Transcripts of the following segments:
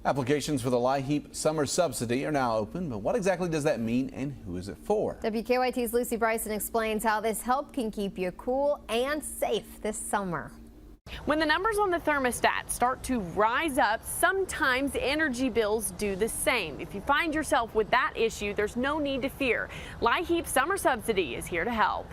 Applications for the LIHEAP summer subsidy are now open, but what exactly does that mean and who is it for? WKYT's Lucy Bryson explains how this help can keep you cool and safe this summer. When the numbers on the thermostat start to rise up, sometimes energy bills do the same. If you find yourself with that issue, there's no need to fear. LIHEAP Summer Subsidy is here to help.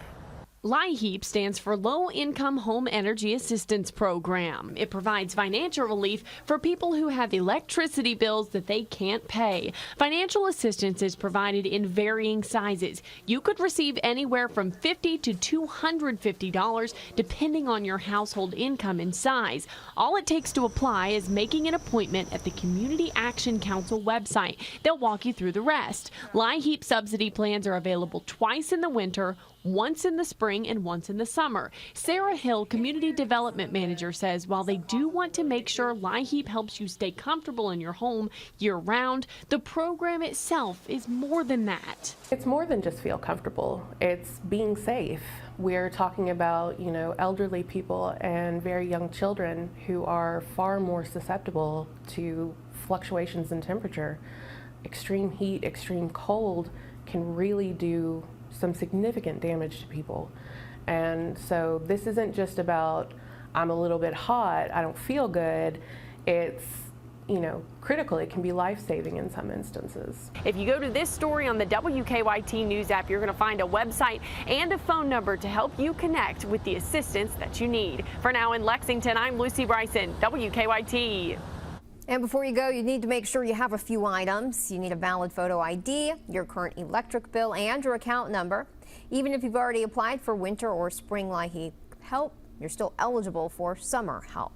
LIHEAP stands for Low Income Home Energy Assistance Program. It provides financial relief for people who have electricity bills that they can't pay. Financial assistance is provided in varying sizes. You could receive anywhere from $50 to $250 depending on your household income and size. All it takes to apply is making an appointment at the Community Action Council website. They'll walk you through the rest. LIHEAP subsidy plans are available twice in the winter, once in the spring and once in the summer. Sarah Hill, Community Development Manager, says while they do want to make sure LIHEAP helps you stay comfortable in your home year-round, the program itself is more than that. It's more than just feel comfortable. It's being safe. We're talking about, elderly people and very young children who are far more susceptible to fluctuations in temperature. Extreme heat, extreme cold can really do some significant damage to people. And so this isn't just about, I'm a little bit hot, I don't feel good. It's, critical. It can be life-saving in some instances. If you go to this story on the WKYT News app, you're going to find a website and a phone number to help you connect with the assistance that you need. For now in Lexington, I'm Lucy Bryson, WKYT. And before you go, you need to make sure you have a few items. You need a valid photo ID, your current electric bill, and your account number. Even if you've already applied for winter or spring LIHEAP help, you're still eligible for summer help.